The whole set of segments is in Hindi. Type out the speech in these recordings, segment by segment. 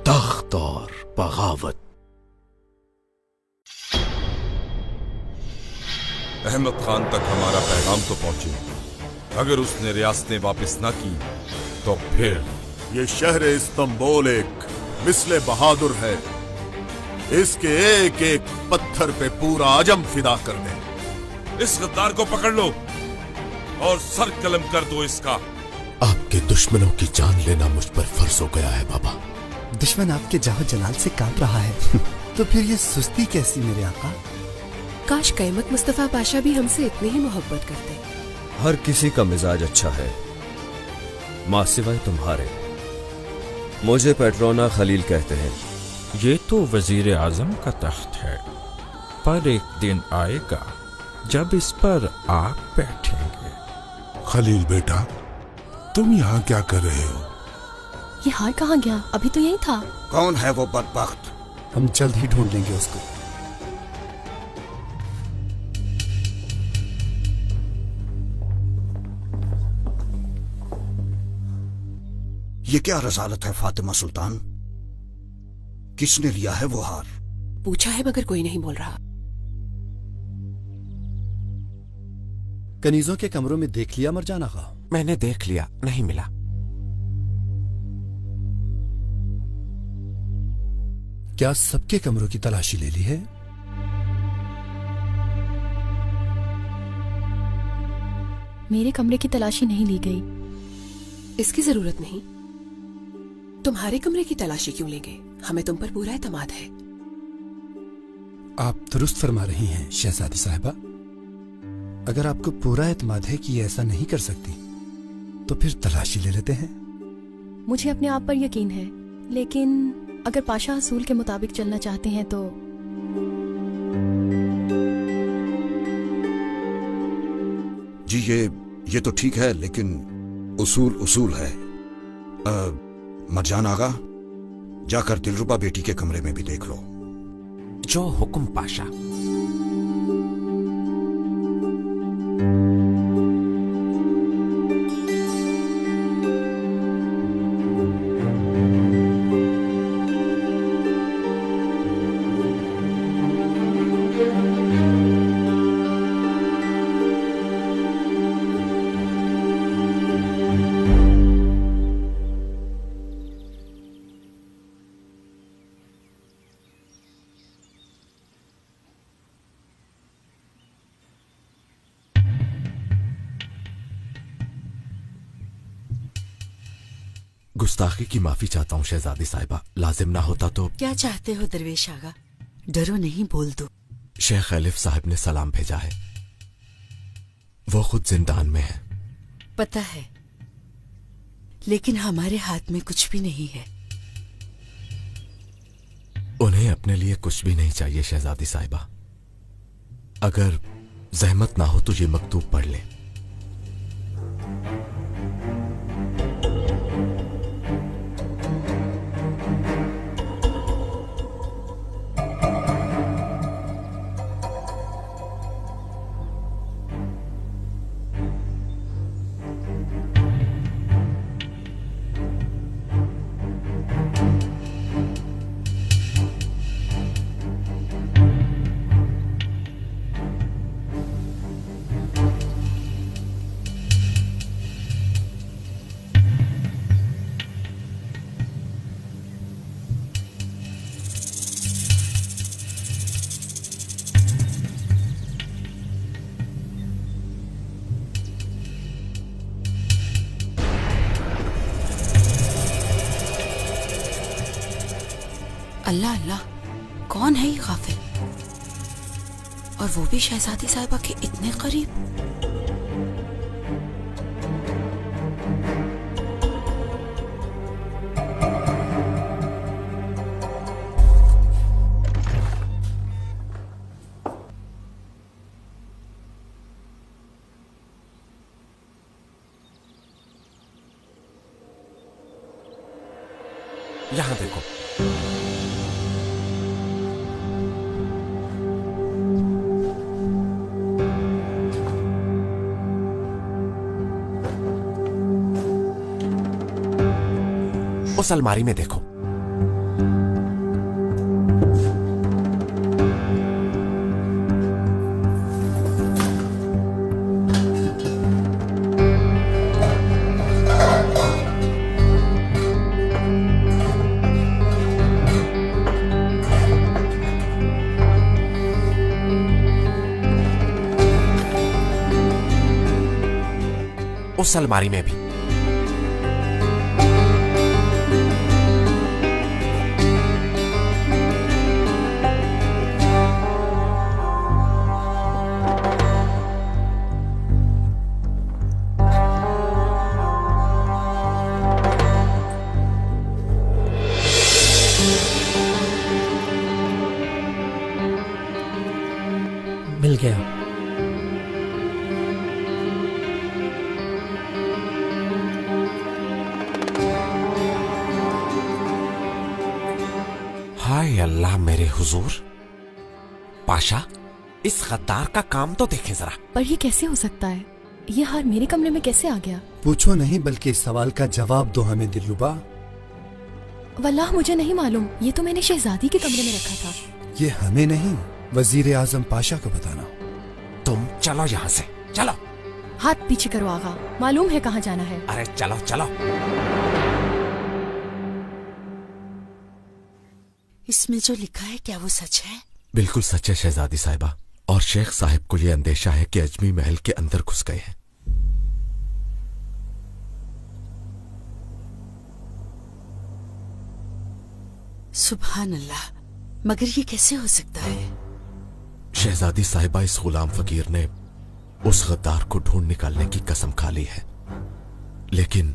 तख्त और बगावत। अहमद खान तक हमारा पैगाम तो पहुंचे। अगर उसने रियासतें वापस न की तो फिर ये शहर इस्तांबुल एक मिसले बहादुर है। इसके एक एक पत्थर पे पूरा आजम फिदा कर दे। इस गद्दार को पकड़ लो और सर कलम कर दो इसका। आपके दुश्मनों की जान लेना मुझ पर फर्ज हो गया है बाबा। दुश्मन आपके जाहो जलाल से कांप रहा है तो फिर ये सुस्ती कैसी मेरे आका? काश क़यामत मुस्तफा पाशा भी हमसे इतनी ही मोहब्बत करते। हर किसी का मिजाज अच्छा है मां सिवाय तुम्हारे। मुझे पेट्रोना खलील कहते हैं। ये तो वजीर आजम का तख्त है, पर एक दिन आएगा जब इस पर आप बैठेंगे। खलील बेटा, तुम यहाँ क्या कर रहे हो? ये हार कहाँ गया? अभी तो यही था। कौन है वो बदबख्त? हम जल्द ही ढूंढ लेंगे उसको। ये क्या रसालत है फातिमा सुल्तान? किसने लिया है वो हार? पूछा है मगर कोई नहीं बोल रहा। कनीजों के कमरों में देख लिया मरजान आगा? मैंने देख लिया, नहीं मिला। क्या सबके कमरों की तलाशी ले ली है? मेरे कमरे की तलाशी नहीं ली गई। इसकी जरूरत नहीं। तुम्हारे कमरे की तलाशी क्यों लेंगे? हमें तुम पर पूरा एतमाद है। आप दुरुस्त फरमा रही हैं शहजादी साहिबा। अगर आपको पूरा एतमाद है कि ये ऐसा नहीं कर सकती तो फिर तलाशी ले लेते हैं। मुझे अपने आप पर यकीन है, लेकिन अगर पाशा असूल के मुताबिक चलना चाहते हैं तो जी ये तो ठीक है, लेकिन उसूल उसूल है। मरजान आगा, जाकर दिलरुबा बेटी के कमरे में भी देख लो। जो हुक्म पाशा। गुस्ताखी की माफी चाहता हूँ शहजादी साहिबा। लाजिम ना होता तो। क्या चाहते हो दरवेश आगा? डरो नहीं, बोल दो। शेख खलीफ साहब ने सलाम भेजा है। वो खुद जिंदान में है। पता है, लेकिन हमारे हाथ में कुछ भी नहीं है। उन्हें अपने लिए कुछ भी नहीं चाहिए शहजादी साहिबा। अगर जहमत ना हो तो ये मकतूब पढ़ ले। अल्लाह अल्लाह, कौन है ये गाफिल? और वो भी शहजादी साहिबा के इतने करीब। यहां देखो। उस अलमारी में देखो। उस अलमारी में भी। मिल गया। हाय अल्लाह मेरे हुजूर, पाशा इस गद्दार का काम तो देखें जरा। पर ये कैसे हो सकता है? ये हार मेरे कमरे में कैसे आ गया? पूछो नहीं, बल्कि इस सवाल का जवाब दो हमें दिलरुबा। वल्लाह मुझे नहीं मालूम, ये तो मैंने शहजादी के कमरे में रखा था। ये हमें नहीं, वजीर आजम पाशा को बताना। तुम चलो यहाँ से, चलो। हाथ पीछे करो आगा, मालूम है कहाँ जाना है। अरे चलो चलो। इसमें जो लिखा है क्या वो सच है? बिल्कुल सच है शहजादी साहिबा, और शेख साहब को यह अंदेशा है कि अजमी महल के अंदर घुस गए हैं। सुभान अल्लाह, मगर ये कैसे हो सकता है? शहजादी साहिबा, इस गुलाम फकीर ने उस गद्दार को ढूंढ निकालने की कसम खा ली है, लेकिन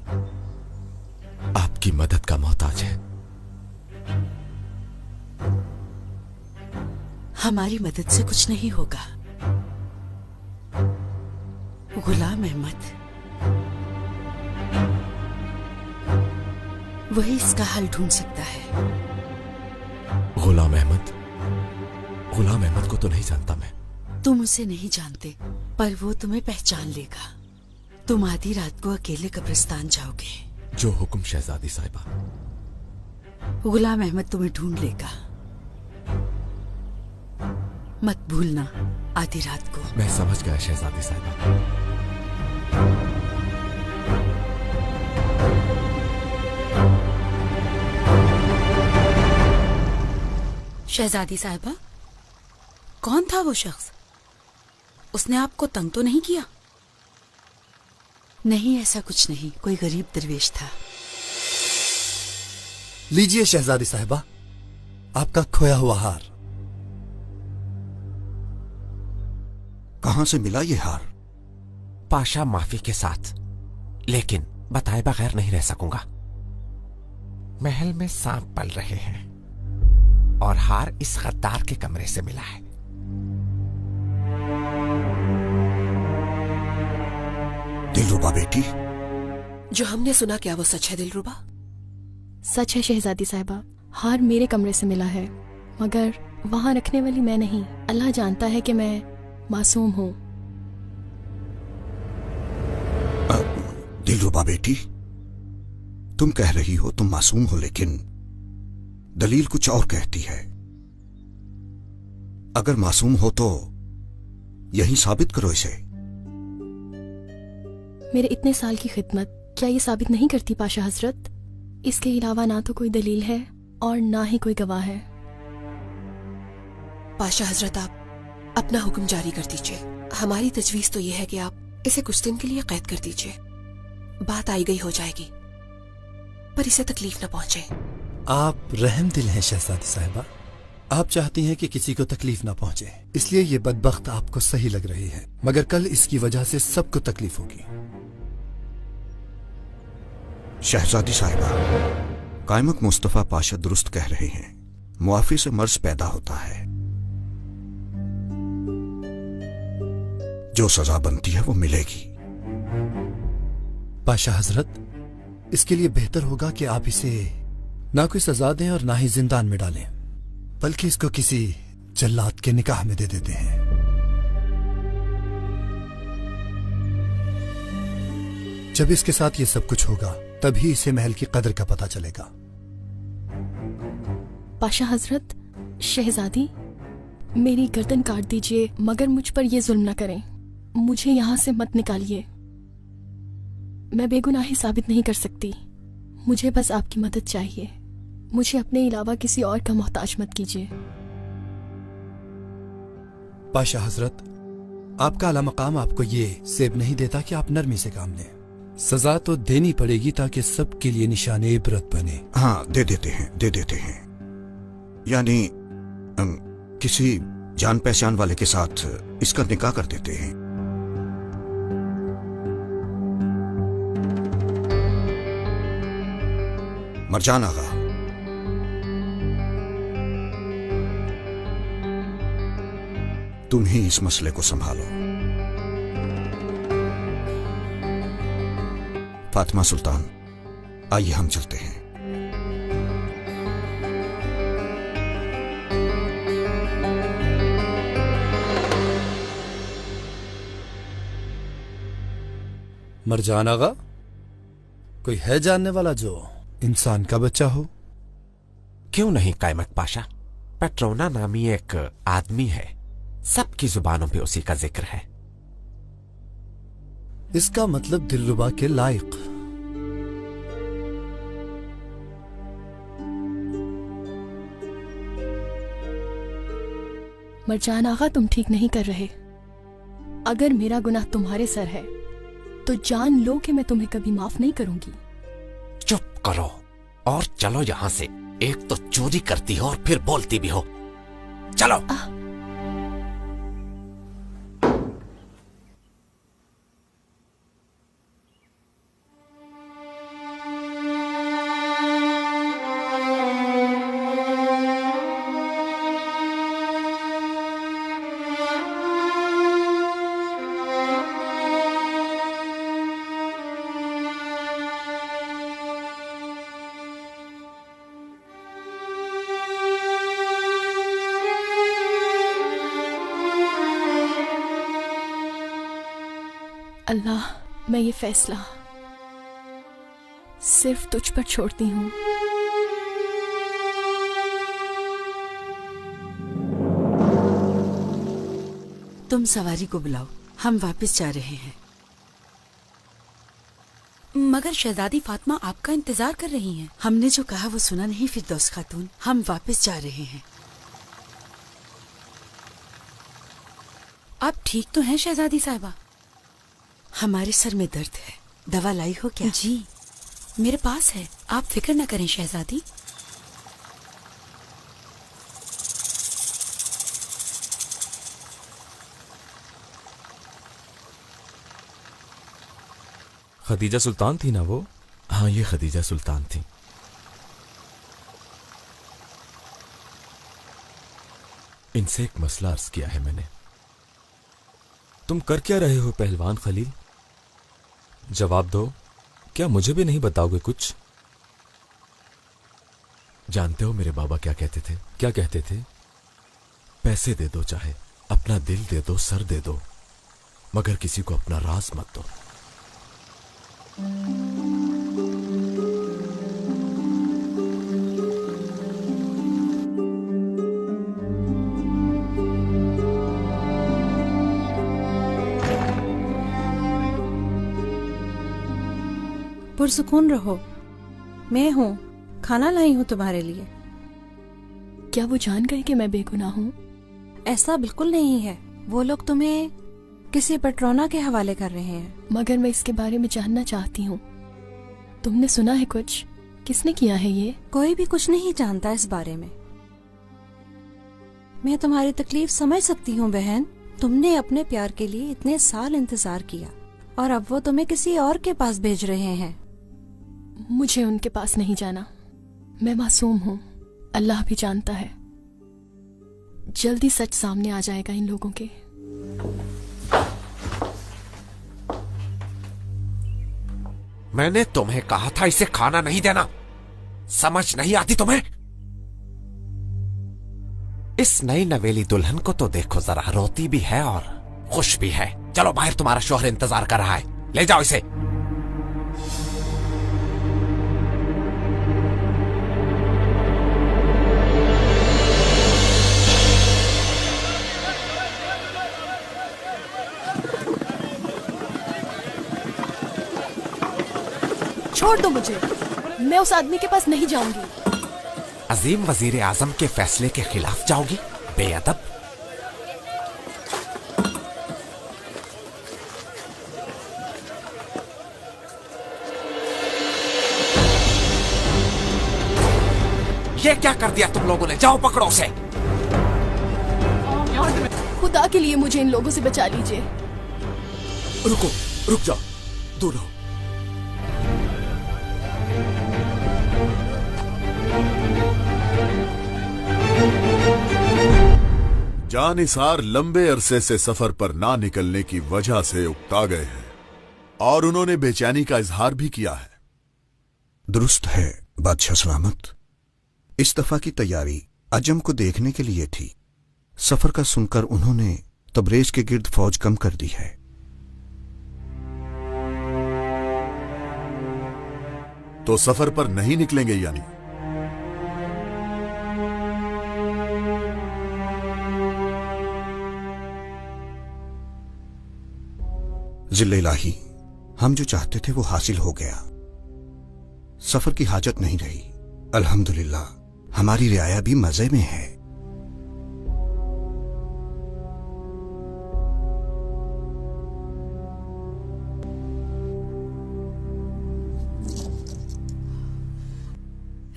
आपकी मदद का मोहताज है। हमारी मदद से कुछ नहीं होगा। गुलाम अहमद, वही इसका हल ढूंढ सकता है। गुलाम अहमद? गुलाम अहमद को तो नहीं जानता मैं। तुम उसे नहीं जानते, पर वो तुम्हें पहचान लेगा। तुम आधी रात को अकेले कब्रिस्तान जाओगे। जो हुक्म शहजादी साहिबा। गुलाम अहमद तुम्हें ढूंढ लेगा, मत भूलना आधी रात को। मैं समझ गया शहजादी साहिबा। शहजादी साहिबा, कौन था वो शख्स? उसने आपको तंग तो नहीं किया? नहीं, ऐसा कुछ नहीं, कोई गरीब दरवेश था। लीजिए शहजादी साहिबा, आपका खोया हुआ हार। कहां से मिला ये हार? पाशा माफी के साथ, लेकिन बताए बगैर नहीं रह सकूंगा। महल में सांप पल रहे हैं और हार इस गद्दार के कमरे से मिला है। दिलरुबा बेटी, जो हमने सुना क्या वो सच है दिलरुबा? सच है शहजादी साहिबा, हार मेरे कमरे से मिला है, मगर वहां रखने वाली मैं नहीं। अल्लाह जानता है कि मैं मासूम हूं। दिलरुबा बेटी, तुम कह रही हो तुम मासूम हो, लेकिन दलील कुछ और कहती है। अगर मासूम हो तो यही साबित करो इसे। मेरे इतने साल की खिदमत क्या ये साबित नहीं करती पाशा हजरत? इसके अलावा ना तो कोई दलील है और ना ही कोई गवाह है। पाशा हजरत, आप अपना हुक्म जारी कर दीजिए। हमारी तजवीज तो यह है कि आप इसे कुछ दिन के लिए कैद कर दीजिए। बात आई गई हो जाएगी, पर इसे तकलीफ न पहुंचे। आप रहम दिल हैं शहजादी साहिबा, आप चाहती हैं कि किसी को तकलीफ ना पहुंचे, इसलिए ये बदबख्त आपको सही लग रही है, मगर कल इसकी वजह से सबको तकलीफ होगी। शहजादी साहिबा, कायमक मुस्तफा पाशा दुरुस्त कह रहे हैं, मुआफी से मर्ज पैदा होता है। जो सजा बनती है वो मिलेगी। पाशा हजरत, इसके लिए बेहतर होगा कि आप इसे ना कोई सजा दें और ना ही जिंदान में डालें, बल्कि इसको किसी जल्लाद के निकाह में दे देते हैं। जब इसके साथ ये सब कुछ होगा तभी इसे महल की कदर का पता चलेगा। पाशा हजरत, शहजादी मेरी गर्दन काट दीजिए, मगर मुझ पर यह जुल्म न करें। मुझे यहां से मत निकालिए, मैं बेगुनाही साबित नहीं कर सकती। मुझे बस आपकी मदद चाहिए। मुझे अपने अलावा किसी और का मोहताज मत कीजिए। पाशा हजरत, आपका आला मकाम आपको ये सेब नहीं देता कि आप नरमी से काम लें। सजा तो देनी पड़ेगी ताकि सबके लिए निशाने इबरत बने। हाँ, दे देते हैं। यानी किसी जान पहचान वाले के साथ इसका निकाह कर देते हैं। मरजान आगा, तुम ही इस मसले को संभालो। फातिमा सुल्तान, आइए हम चलते हैं। मरजान आगा, कोई है जानने वाला जो इंसान का बच्चा हो? क्यों नहीं कायमत पाशा, पेट्रोना नामी एक आदमी है, सबकी जुबानों पे उसी का जिक्र है। इसका मतलब दिलरुबा के लायक। मरजान आगा, तुम ठीक नहीं कर रहे। अगर मेरा गुनाह तुम्हारे सर है तो जान लो कि मैं तुम्हें कभी माफ नहीं करूंगी। चुप करो और चलो यहां से। एक तो चोरी करती हो और फिर बोलती भी हो। चलो। अल्लाह, मैं ये फैसला सिर्फ तुझ पर छोड़ती हूँ। तुम सवारी को बुलाओ, हम वापस जा रहे हैं। मगर शहजादी फातिमा आपका इंतजार कर रही हैं। हमने जो कहा वो सुना नहीं फिरदौस खातून, हम वापस जा रहे हैं। आप ठीक तो हैं शहजादी साहिबा? हमारे सर में दर्द है, दवा लाई हो क्या? जी मेरे पास है, आप फिक्र न करें शहजादी। खदीजा सुल्तान थी ना वो? हाँ, ये खदीजा सुल्तान थी। इनसे एक मसला अर्ज किया है मैंने। तुम कर क्या रहे हो पहलवान खलील? जवाब दो, क्या मुझे भी नहीं बताओगे कुछ? जानते हो मेरे बाबा क्या कहते थे? क्या कहते थे? पैसे दे दो, चाहे अपना दिल दे दो, सर दे दो, मगर किसी को अपना राज मत दो। पुरसुकून रहो, मैं हूँ, खाना लाई हूँ तुम्हारे लिए। क्या वो जान गए कि मैं बेगुनाह हूँ? ऐसा बिल्कुल नहीं है, वो लोग तुम्हें किसी पेट्रोना के हवाले कर रहे हैं। मगर मैं इसके बारे में जानना चाहती हूँ। तुमने सुना है कुछ? किसने किया है ये? कोई भी कुछ नहीं जानता इस बारे में। मैं तुम्हारी तकलीफ समझ सकती हूँ बहन, तुमने अपने प्यार के लिए इतने साल इंतजार किया और अब वो तुम्हें किसी और के पास भेज रहे हैं। मुझे उनके पास नहीं जाना, मैं मासूम हूँ, अल्लाह भी जानता है। जल्दी सच सामने आ जाएगा इन लोगों के। मैंने तुम्हें कहा था इसे खाना नहीं देना, समझ नहीं आती तुम्हें? इस नई नवेली दुल्हन को तो देखो जरा, रोती भी है और खुश भी है। चलो बाहर, तुम्हारा शौहर इंतजार कर रहा है, ले जाओ इसे। छोड़ दो मुझे, मैं उस आदमी के पास नहीं जाऊंगी। अजीम वजीर आजम के फैसले के खिलाफ जाओगी? बेअदब। ये क्या कर दिया तुम लोगों ने? जाओ पकड़ो उसे। खुदा के लिए मुझे इन लोगों से बचा लीजिए। रुको, रुक जाओ, दूर रहो। जानिसार लंबे अरसे से सफर पर ना निकलने की वजह से उकता गए हैं और उन्होंने बेचैनी का इजहार भी किया है। दुरुस्त है बादशाह सलामत। इस दफा की तैयारी अजम को देखने के लिए थी। सफर का सुनकर उन्होंने तबरेज के गिर्द फौज कम कर दी है। तो सफर पर नहीं निकलेंगे यानी? जिल्ले इलाही, हम जो चाहते थे वो हासिल हो गया। सफर की हाजत नहीं रही। अल्हम्दुलिल्लाह, हमारी रियाया भी मजे में है।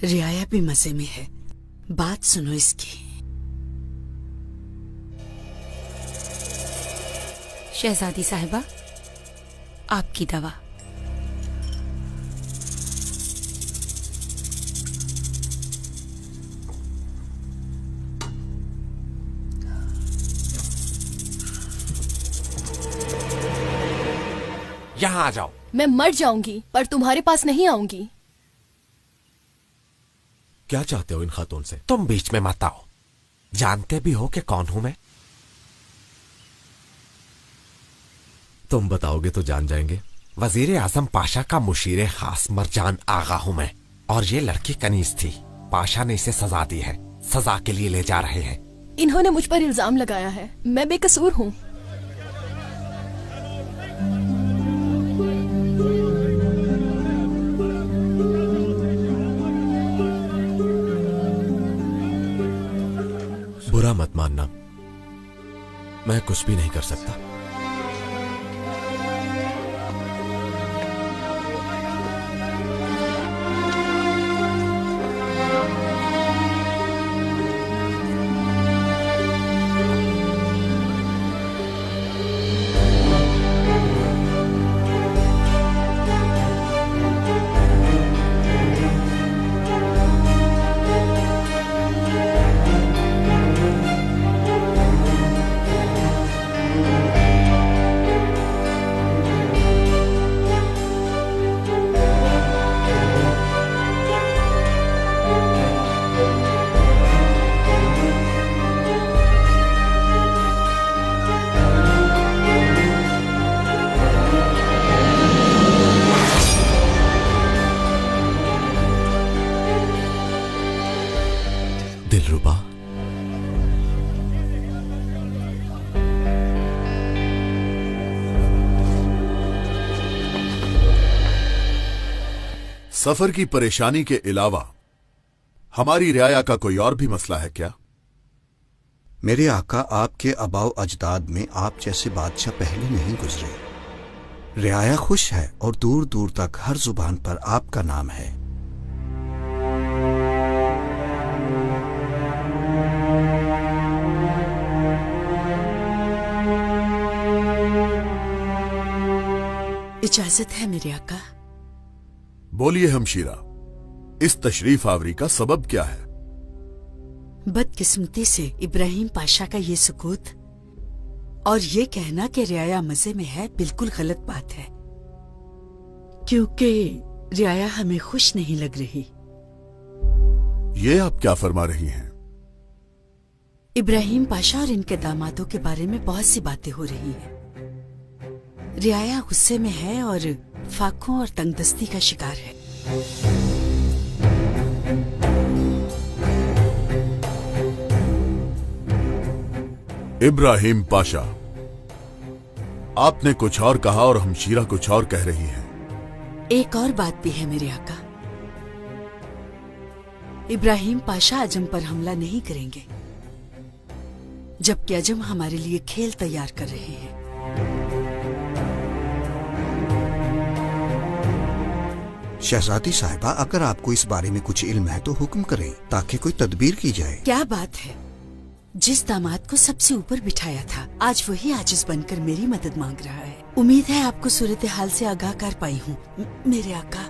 रियाया भी मजे में है। बात सुनो इसकी। शहजादी साहिबा, आपकी दवा। यहाँ आ जाओ। मैं मर जाऊंगी पर तुम्हारे पास नहीं आऊंगी। क्या चाहते हो इन खातून से? तुम बीच में मत आओ। जानते भी हो कि कौन हूं मैं? तुम बताओगे तो जान जाएंगे। वजीर आजम पाशा का मुशीर खास मरजान आगा हूं मैं। और ये लड़की कनीज थी। पाशा ने इसे सजा दी है। सजा के लिए ले जा रहे हैं। इन्होंने मुझ पर इल्जाम लगाया है। मैं बेकसूर हूँ। बुरा मत मानना, मैं कुछ भी नहीं कर सकता। दिलरुबा, सफर की परेशानी के अलावा हमारी रियाया का कोई और भी मसला है क्या? मेरे आका, आपके अबाव अजदाद में आप जैसे बादशाह पहले नहीं गुजरे। रियाया खुश है और दूर दूर तक हर जुबान पर आपका नाम है। इजाजत है मेरे आका। बोलिए हमशीरा, इस तशरीफ आवरी का सबब क्या है? बदकिस्मती से इब्राहिम पाशा का ये सुकूत और ये कहना कि रियाया मजे में है बिल्कुल गलत बात है, क्योंकि रियाया हमें खुश नहीं लग रही। ये आप क्या फरमा रही हैं? इब्राहिम पाशा और इनके दामादों के बारे में बहुत सी बातें हो रही हैं। रियाया गुस्से में है और फाकों और तंगदस्ती का शिकार है। इब्राहिम पाशा, आपने कुछ और कहा और हमशीरा कुछ और कह रही हैं। एक और बात भी है मेरे आका। इब्राहिम पाशा अजम पर हमला नहीं करेंगे, जबकि अजम हमारे लिए खेल तैयार कर रहे हैं। शहजादी साहिबा, अगर आपको इस बारे में कुछ इल्म है तो हुक्म करें ताकि कोई तदबीर की जाए। क्या बात है, जिस दामाद को सबसे ऊपर बिठाया था आज वही आजिज बनकर मेरी मदद मांग रहा है। उम्मीद है आपको सूरत हाल से आगाह कर पाई हूँ मेरे आका।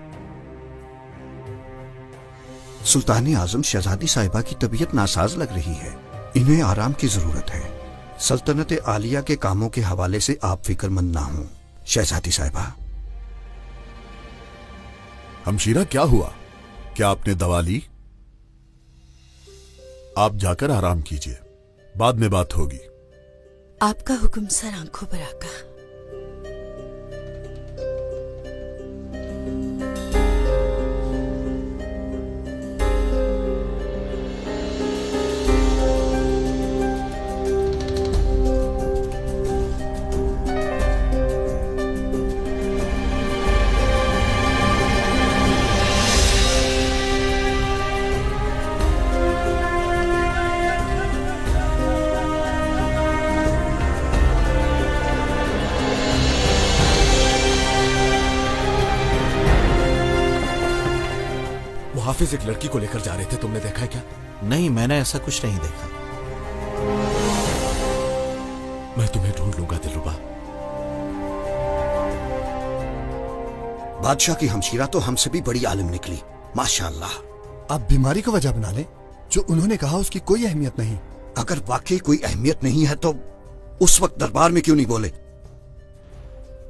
सुल्तान आजम, शहजादी साहिबा की तबीयत नासाज लग रही है, इन्हें आराम की जरूरत है। सल्तनत आलिया के कामों के हवाले से आप फिक्रमंद ना हो। शहजादी साहिबा। हमशीरा, क्या हुआ? क्या आपने दवा ली? आप जाकर आराम कीजिए, बाद में बात होगी। आपका हुक्म सर, आंखों पर आका। हाफिज एक लड़की को लेकर जा रहे थे, तुमने देखा है क्या? नहीं, मैंने ऐसा कुछ नहीं देखा। मैं तुम्हें ढूंढ लूंगा दिलरुबा। बादशाह की हमशीरा तो हमसे भी बड़ी आलिम निकली, माशाअल्लाह। आप बीमारी को वजह बना लें, जो उन्होंने कहा उसकी कोई अहमियत नहीं। अगर वाकई कोई अहमियत नहीं है तो उस वक्त दरबार में क्यों नहीं बोले?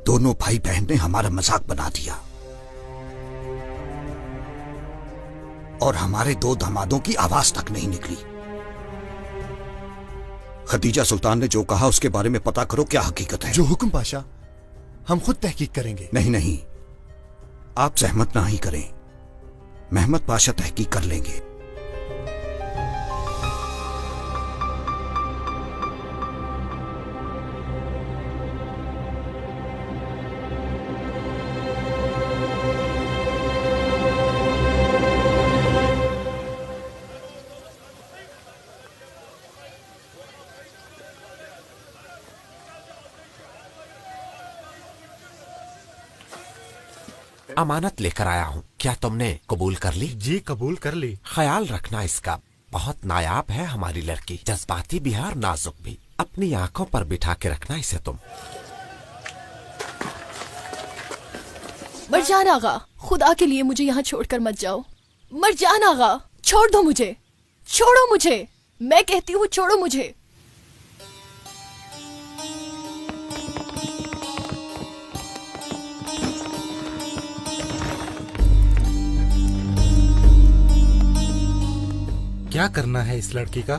दोनों भाई बहन ने हमारा मजाक बना दिया और हमारे दो दामादों की आवाज तक नहीं निकली। खदीजा सुल्तान ने जो कहा उसके बारे में पता करो, क्या हकीकत है? जो हुक्म पाशा, हम खुद तहकीक करेंगे। नहीं नहीं, आप जहमत ना ही करें, महमद पाशा तहकीक कर लेंगे। अमानत लेकर आया हूँ, क्या तुमने कबूल कर ली? जी कबूल कर ली। ख्याल रखना इसका, बहुत नायाब है हमारी लड़की, जज्बाती भी है और नाजुक भी। अपनी आंखों पर बिठा के रखना इसे तुम। मरजान आगा, खुदा के लिए मुझे यहाँ छोड़कर मत जाओ। मरजान आगा, छोड़ दो मुझे, छोड़ो मुझे, मैं कहती हूँ छोड़ो मुझे। क्या करना है इस लड़की का?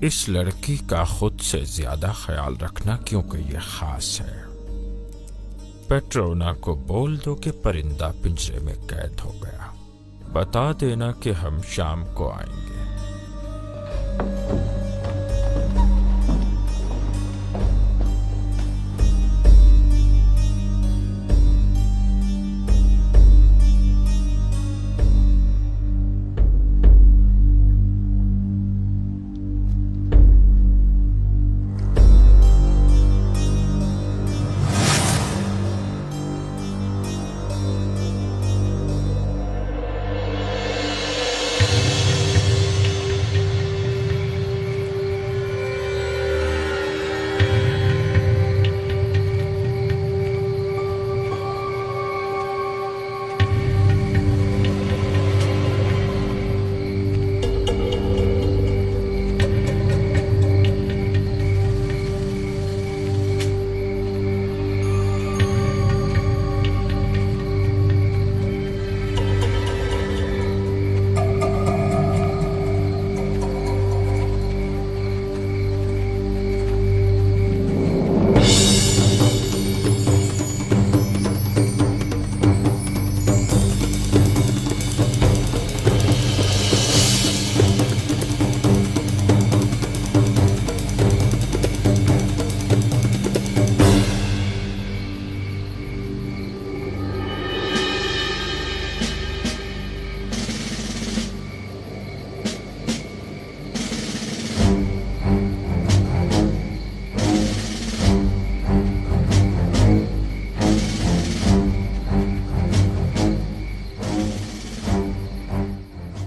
इस लड़की का खुद से ज्यादा ख्याल रखना, क्योंकि ये खास है। पेट्रोना को बोल दो कि परिंदा पिंजरे में कैद हो गया। बता देना कि हम शाम को आएंगे।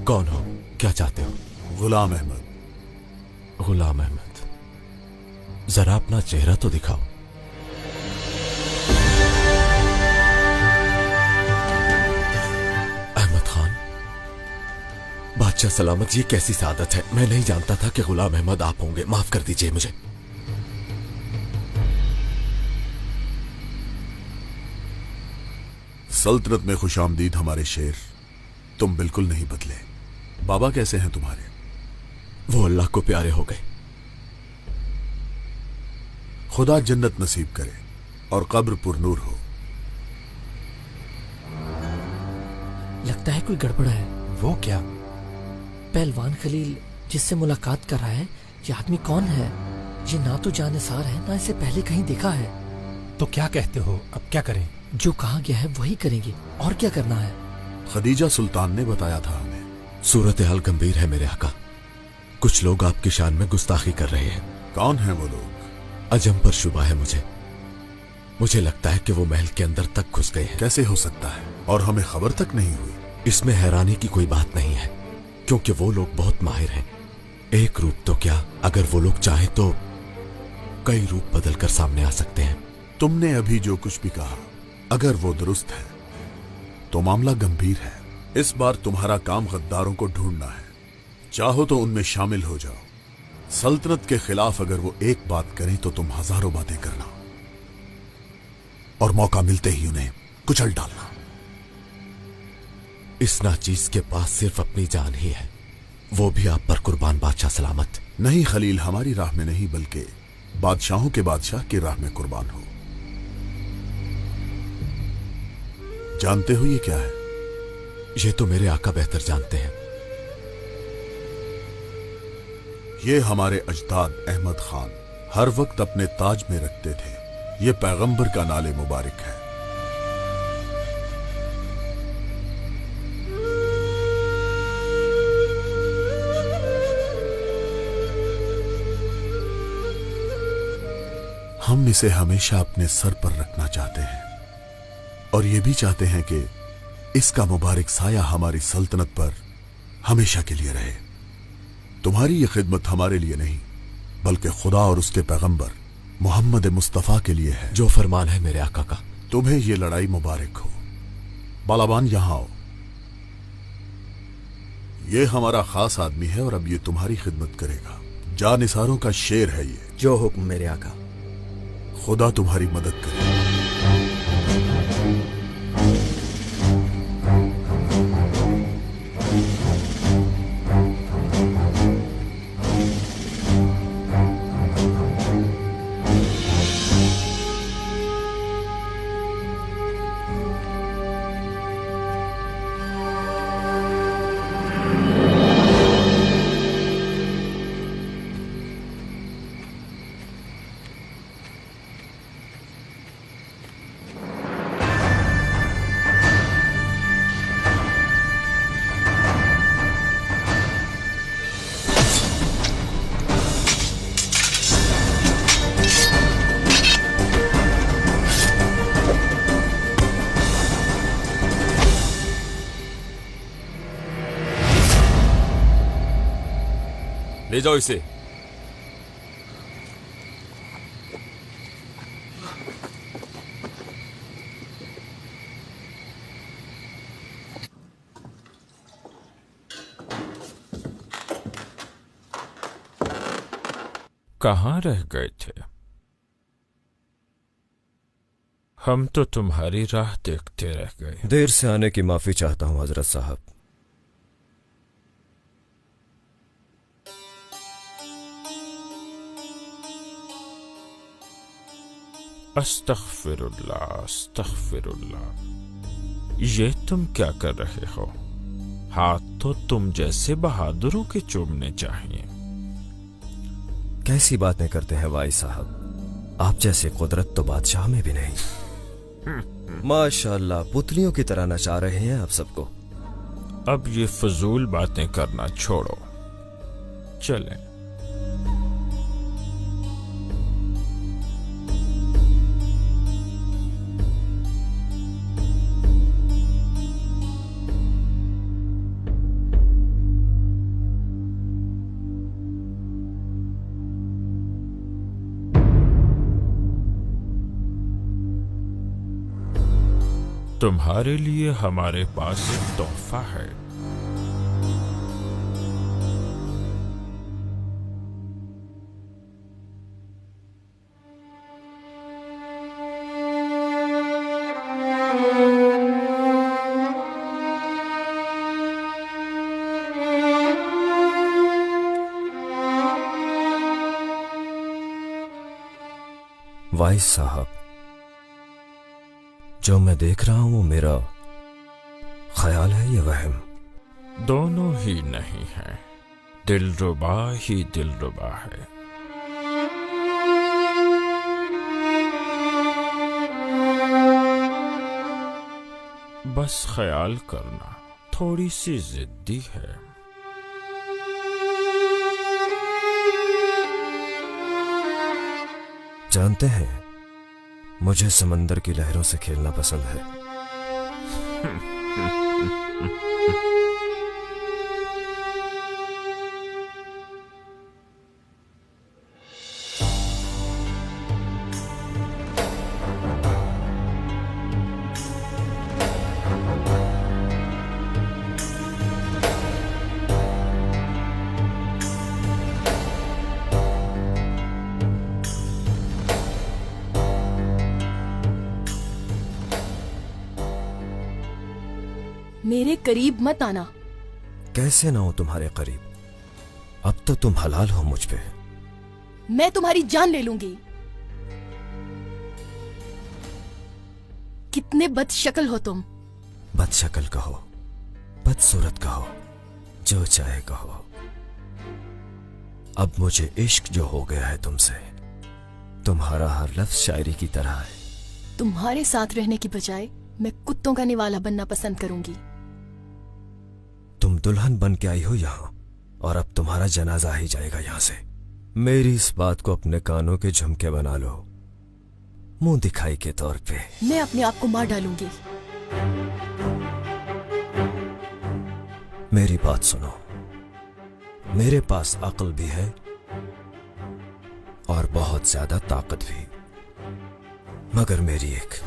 कौन हो? क्या चाहते हो? गुलाम अहमद। गुलाम अहमद, जरा अपना चेहरा तो दिखाओ। अहमद खान, बादशाह सलामत, ये कैसी सादत है? मैं नहीं जानता था कि गुलाम अहमद आप होंगे। माफ कर दीजिए मुझे। सल्तनत में खुशामदीद हमारे शेर। तुम बिल्कुल नहीं बदले। बाबा कैसे हैं तुम्हारे? वो अल्लाह को प्यारे हो गए। खुदा जन्नत नसीब करे और कब्र पुरनूर हो। लगता है कोई गड़बड़ है। वो क्या? पहलवान खलील जिससे मुलाकात कर रहा है, ये आदमी कौन है? ये ना तो जानिसार है, ना इसे पहले कहीं देखा है। तो क्या कहते हो, अब क्या करें? जो कहा गया है वही करेंगे, और क्या करना है? खदीजा सुल्तान ने बताया था हमें। सूरत हाल गंभीर है मेरे आका। कुछ लोग आपकी शान में गुस्ताखी कर रहे हैं। कौन है वो लोग? अजम पर शुबा है मुझे लगता है कि वो महल के अंदर तक घुस गए हैं। कैसे हो सकता है? और हमें खबर तक नहीं हुई। इसमें हैरानी की कोई बात नहीं है, क्योंकि वो लोग बहुत माहिर हैं। एक रूप तो क्या, अगर वो लोग चाहें तो कई रूप बदल कर सामने आ सकते हैं। तुमने अभी जो कुछ भी कहा, अगर वो दुरुस्त है तो मामला गंभीर है। इस बार तुम्हारा काम गद्दारों को ढूंढना है। चाहो तो उनमें शामिल हो जाओ। सल्तनत के खिलाफ अगर वो एक बात करें तो तुम हजारों बातें करना और मौका मिलते ही उन्हें कुचल डालना। इस नाचीज के पास सिर्फ अपनी जान ही है, वो भी आप पर कुर्बान बादशाह सलामत। नहीं खलील, हमारी राह में नहीं बल्कि बादशाहों के बादशाह की राह में कुर्बान हो। जानते हो ये क्या है? ये तो मेरे आका बेहतर जानते हैं। ये हमारे अजदाद अहमद खान हर वक्त अपने ताज में रखते थे। ये पैगंबर का नाले मुबारक है। हम इसे हमेशा अपने सर पर रखना चाहते हैं और ये भी चाहते हैं कि इसका मुबारक साया हमारी सल्तनत पर हमेशा के लिए रहे। तुम्हारी ये खिदमत हमारे लिए नहीं बल्कि खुदा और उसके पैगंबर मोहम्मद मुस्तफा के लिए है। जो फरमान है मेरे आका का। तुम्हें ये लड़ाई मुबारक हो। बालाबान यहां आओ। ये हमारा खास आदमी है और अब ये तुम्हारी खिदमत करेगा। जानिसारों का शेर है ये। जो हुक्म मेरे आका। खुदा तुम्हारी मदद करे। ले जाओ इसे। कहाँ रह गए थे? हम तो तुम्हारी राह देखते रह गए। देर से आने की माफी चाहता हूं हजरत साहब। अस्तग़फिरुल्लाह, अस्तग़फिरुल्लाह। ये तुम क्या कर रहे हो? हाथ तो तुम जैसे बहादुरों के चूमने चाहिए। कैसी बातें करते हैं भाई साहब, आप जैसे कुदरत तो बादशाह में भी नहीं। माशाअल्लाह, पुतलियों की तरह नचा रहे हैं आप सबको। अब ये फजूल बातें करना छोड़ो, चलें। तुम्हारे लिए हमारे पास एक तोहफा है। वाइस साहब, जो मैं देख रहा हूं वो मेरा ख्याल है या वहम? दोनों ही नहीं है, दिलरुबा ही दिलरुबा है। बस ख्याल करना, थोड़ी सी जिद्दी है। जानते हैं, मुझे समंदर की लहरों से खेलना पसंद है। मेरे करीब मत आना। कैसे ना हो तुम्हारे करीब? अब तो तुम हलाल हो मुझ पे। मैं तुम्हारी जान ले लूंगी। कितने बदशक्ल हो तुम। बदशक्ल कहो, बदसूरत कहो, जो चाहे कहो। अब मुझे इश्क जो हो गया है तुमसे, तुम्हारा हर लफ्ज शायरी की तरह है। तुम्हारे साथ रहने की बजाय मैं कुत्तों का निवाला बनना पसंद करूंगी। तुम दुल्हन बन के आई हो यहाँ, और अब तुम्हारा जनाजा ही जाएगा यहाँ से। मेरी इस बात को अपने कानों के झुमके बना लो, मुंह दिखाई के तौर पे। मैं अपने आप को मार डालूंगी। मेरी बात सुनो, मेरे पास अक्ल भी है और बहुत ज्यादा ताकत भी, मगर मेरी एक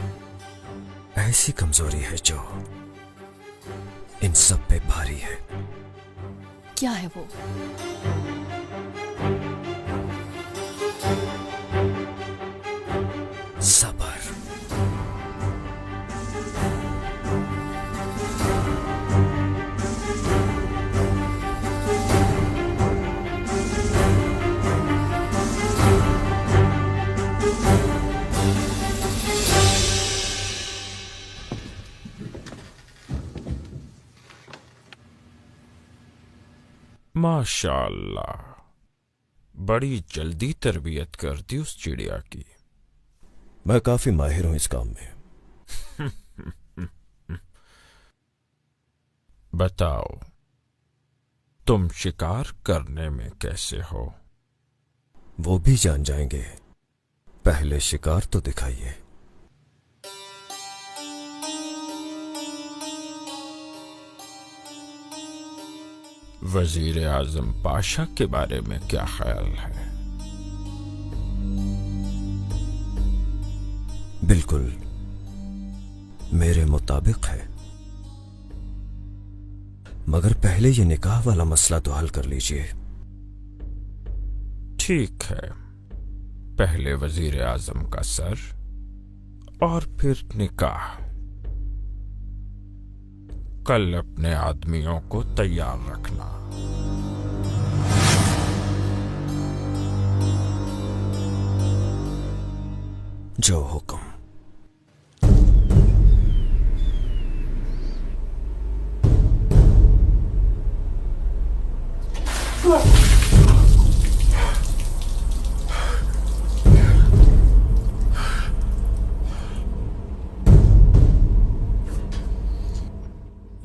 ऐसी कमजोरी है जो इन सब पे भारी है। क्या है वो? सब्र। माशाअल्लाह, बड़ी जल्दी तरबियत कर दी उस चिड़िया की। मैं काफी माहिर हूं इस काम में। बताओ, तुम शिकार करने में कैसे हो? वो भी जान जाएंगे, पहले शिकार तो दिखाइए। वजीर आजम पाशा के बारे में क्या ख्याल है? बिल्कुल मेरे मुताबिक है, मगर पहले ये निकाह वाला मसला तो हल कर लीजिए। ठीक है, पहले वजीर आजम का सर और फिर निकाह। कल अपने आदमियों को तैयार रखना। जो हुक्म।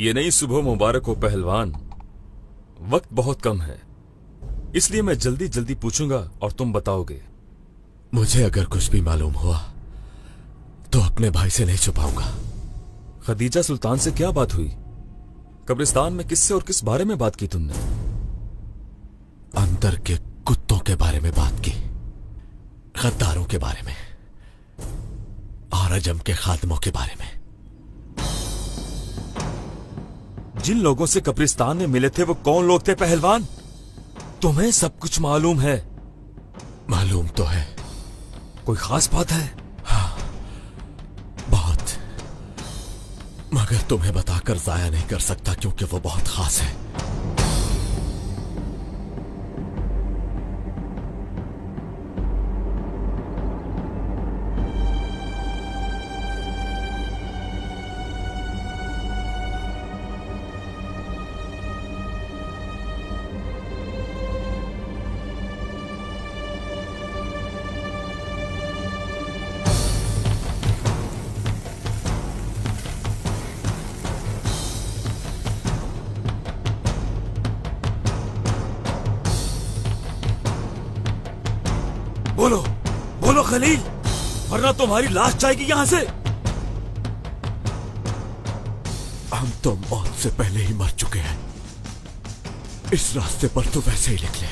ये नई सुबह मुबारक हो पहलवान। वक्त बहुत कम है, इसलिए मैं जल्दी जल्दी पूछूंगा और तुम बताओगे। मुझे अगर कुछ भी मालूम हुआ तो अपने भाई से नहीं छुपाऊंगा। खदीजा सुल्तान से क्या बात हुई? कब्रिस्तान में किससे और किस बारे में बात की तुमने? अंदर के कुत्तों के बारे में बात की, गद्दारों के बारे में और अजम के खादमों के बारे में। जिन लोगों से कब्रिस्तान में मिले थे वो कौन लोग थे पहलवान? तुम्हें सब कुछ मालूम है? मालूम तो है। कोई खास बात है? हाँ, बहुत, मगर तुम्हें बताकर जाया नहीं कर सकता क्योंकि वो बहुत खास है। बोलो बोलो खलील, वरना तुम्हारी लाश जाएगी यहां से। हम तो मौत से पहले ही मर चुके हैं। इस रास्ते पर तो वैसे ही निकले।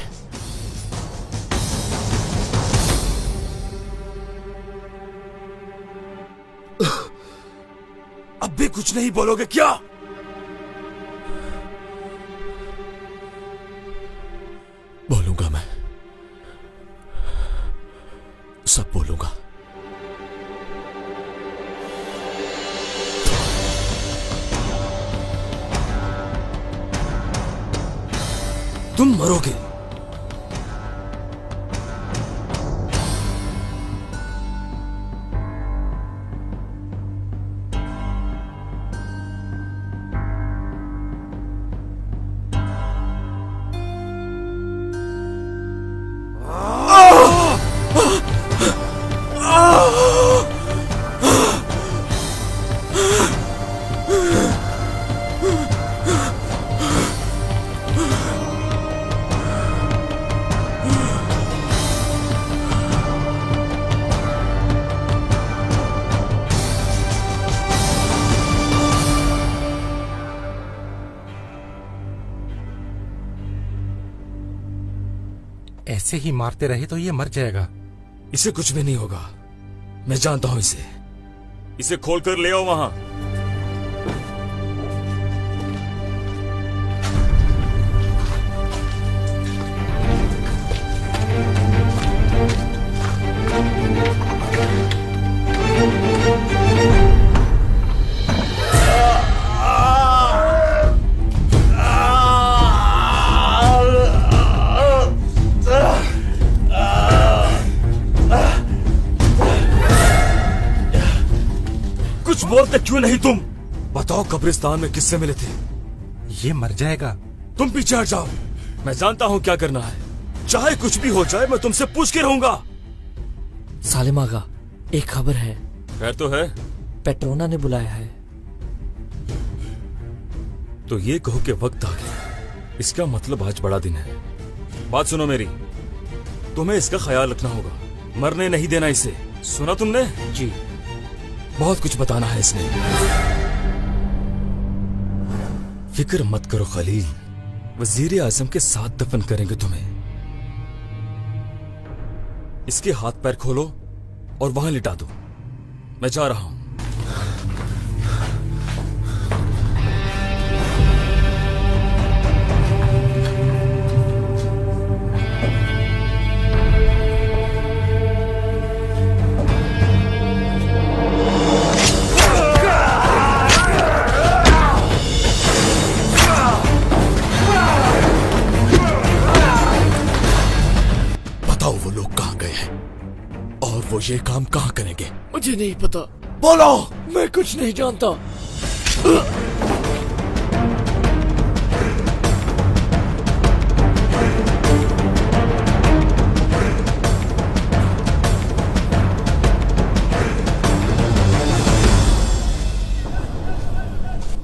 अब भी कुछ नहीं बोलोगे क्या? बोलूंगा, मैं सब बोलूंगा। तुम मरोगे। ऐसे ही मारते रहे तो ये मर जाएगा। इसे कुछ भी नहीं होगा, मैं जानता हूं इसे। इसे खोलकर ले आओ वहां। कुछ बोलते क्यों नहीं तुम? बताओ कब्रिस्तान में किससे मिले थे? ये मर जाएगा। तुम पीछे हट जाओ, मैं जानता हूं क्या करना है। चाहे कुछ भी हो जाए मैं तुमसे पूछ के रहूंगा। सालिम आगा, एक खबर है। खैर तो है? पेट्रोना ने बुलाया है। तो ये कहो कि वक्त आ गया। इसका मतलब आज बड़ा दिन है। बात सुनो मेरी, तुम्हें इसका ख्याल रखना होगा, मरने नहीं देना इसे। सुना तुमने? जी। बहुत कुछ बताना है इसने। फिक्र मत करो खलील, वजीर आजम के साथ दफन करेंगे तुम्हें। इसके हाथ पैर खोलो और वहां लिटा दो। मैं जा रहा हूं। वो ये काम कहाँ करेंगे? मुझे नहीं पता। बोलो। मैं कुछ नहीं जानता।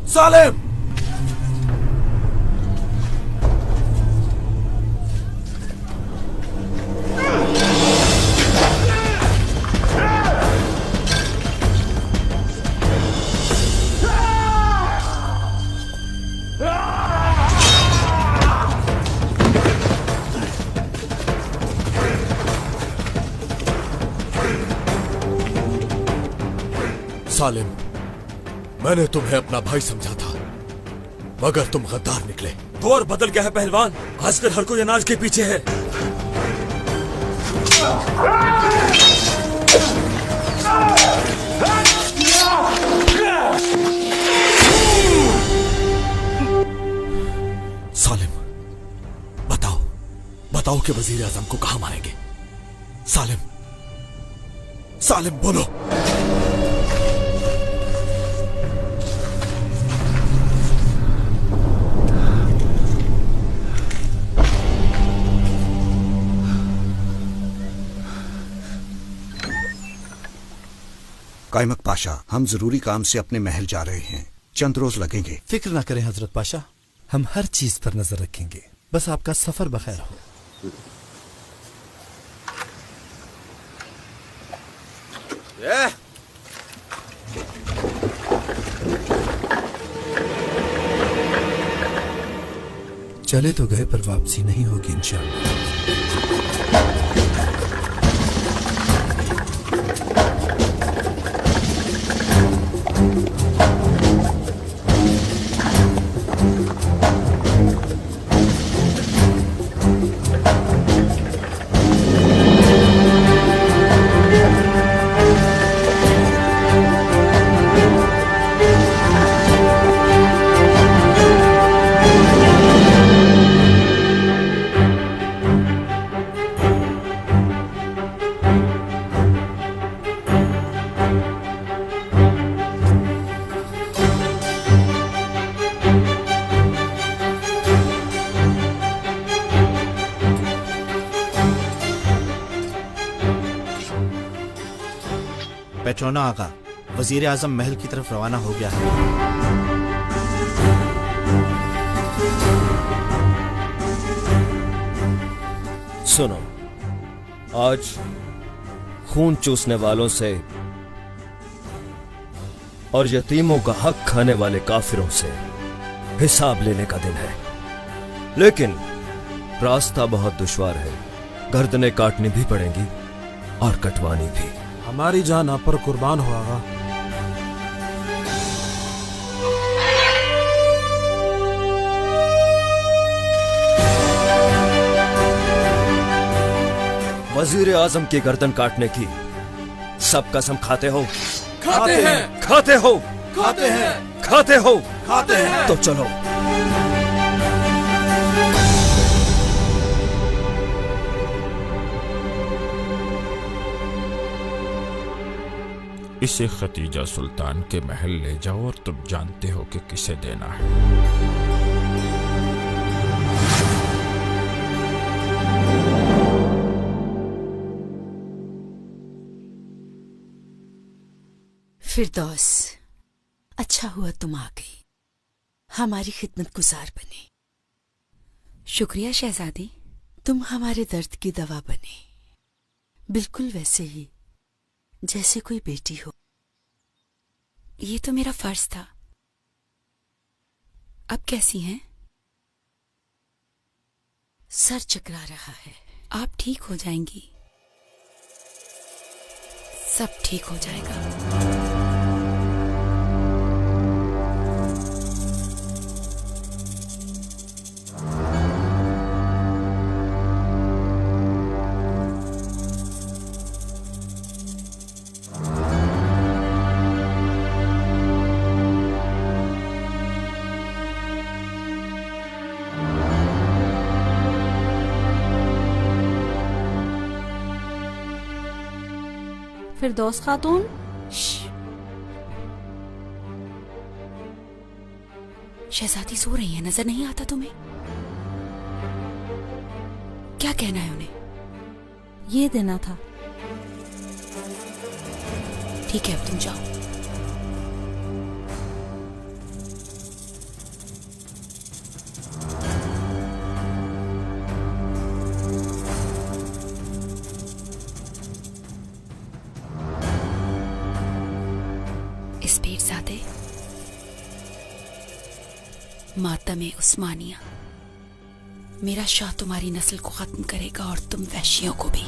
सालिम! सालिम, मैंने तुम्हें अपना भाई समझा था, मगर तुम गद्दार निकले। दौर बदल गया है पहलवान, आजकल हर कोई अनाज के पीछे है। सालिम, बताओ कि वजीर आजम को कहां मारेंगे? सालिम, बोलो। कायमक पाशा, हम जरूरी काम से अपने महल जा रहे हैं, चंद रोज लगेंगे। फिक्र ना करें हजरत पाशा, हम हर चीज पर नजर रखेंगे, बस आपका सफर बखैर हो। चले तो गए पर वापसी नहीं होगी इंशाअल्लाह। पेट्रोना आगा, वजीर आजम महल की तरफ रवाना हो गया है। सुनो, आज खून चूसने वालों से और यतीमों का हक खाने वाले काफिरों से हिसाब लेने का दिन है, लेकिन रास्ता बहुत दुश्वार है। गर्दनें काटनी भी पड़ेंगी और कटवानी भी। हमारी जान आप पर कुर्बान हो आगा। वजीर आजम की गर्दन काटने की सब कसम खाते हो? खाते हैं। खाते हो? खाते हैं। खाते हो? खाते हैं। तो चलो। इसे खतीजा सुल्तान के महल ले जाओ और तुम जानते हो कि किसे देना है। फिरदौस, अच्छा हुआ तुम आ गई, हमारी खिदमत गुजार बनी। शुक्रिया शहजादी। तुम हमारे दर्द की दवा बनी, बिल्कुल वैसे ही जैसे कोई बेटी हो। ये तो मेरा फर्ज था। अब कैसी हैं? सर चकरा रहा है। आप ठीक हो जाएंगी, सब ठीक हो जाएगा। फिरदौस खातून, शहजादी सो रही है, नजर नहीं आता तुम्हें? क्या कहना है उन्हें? ये देना था। ठीक है, अब तुम जाओ। मातम उस्मानिया, मेरा शाह तुम्हारी नस्ल को खत्म करेगा और तुम वैश्यों को भी।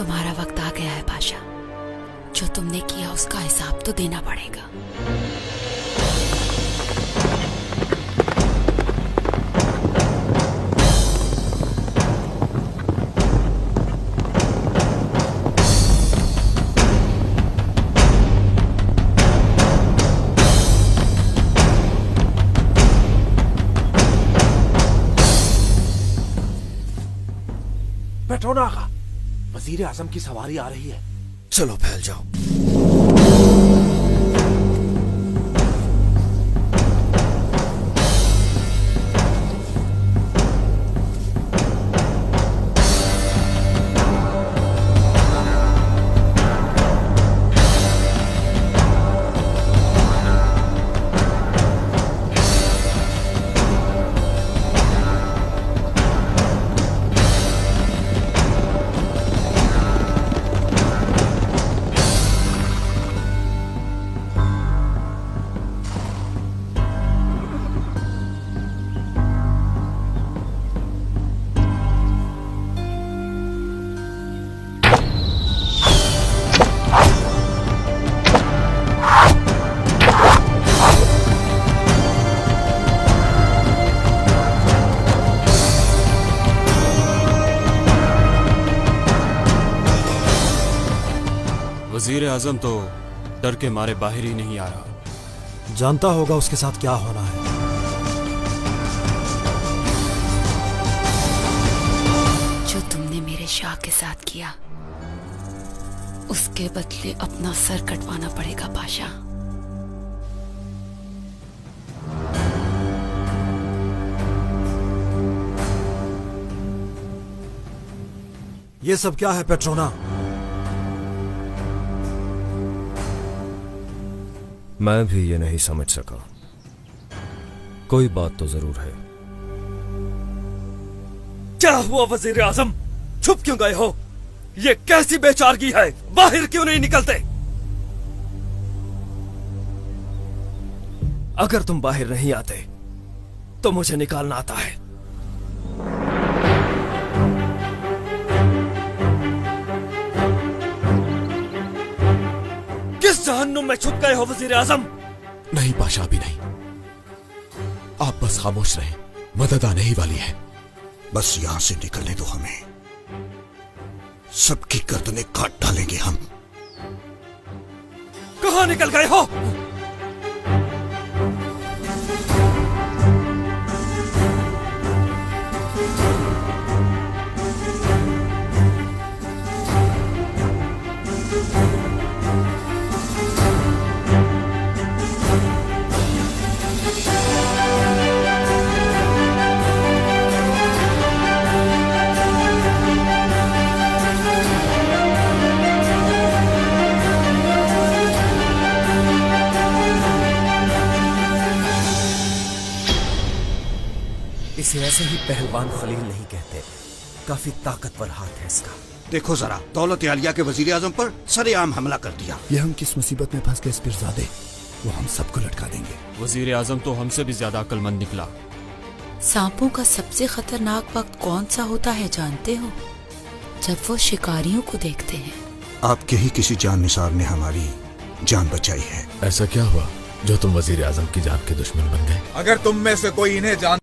तुम्हारा वक्त आ गया है बादशाह। जो तुमने किया उसका हिसाब तो देना पड़ेगा। पेट्रोना आगा, वजीर आजम की सवारी आ रही है। चलो फैल जाओ। वजीर आजम तो डर के मारे बाहर ही नहीं आ रहा। जानता होगा उसके साथ क्या होना है। जो तुमने मेरे शाह के साथ किया उसके बदले अपना सर कटवाना पड़ेगा बादशाह। ये सब क्या है पेट्रोना? मैं भी ये नहीं समझ सका। कोई बात तो जरूर है। क्या हुआ वजीर आजम? छुप क्यों गए हो? ये कैसी बेचारगी है? बाहर क्यों नहीं निकलते? अगर तुम बाहर नहीं आते तो मुझे निकालना आता है। किस जहन्नुम में छुप गए हो वजीर आजम? नहीं पाशा, भी नहीं। आप बस खामोश रहें, मदद आने ही वाली है। बस यहां से निकलने दो हमें, सबकी गर्दनें काट डालेंगे हम। कहां निकल गए हो? इसे ऐसे ही पहलवान खलील नहीं कहते, काफी ताकतवर हाथ है इसका। देखो जरा, दौलत आलिया के वजीर आजम पर सरेआम हमला कर दिया। ये हम किस मुसीबत में फंस गए पीरजादे, वो हम सबको लटका देंगे। वजीर आजम तो हमसे भी ज्यादा अक्लमंद निकला। सांपों का सबसे खतरनाक वक्त कौन सा होता है जानते हो? जब वो शिकारियों को देखते हैं। आपके ही किसी जान निसार ने हमारी जान बचाई है। ऐसा क्या हुआ जो तुम वजीर आजम की जान के दुश्मन बन गए? अगर तुम में से कोई इन्हें जान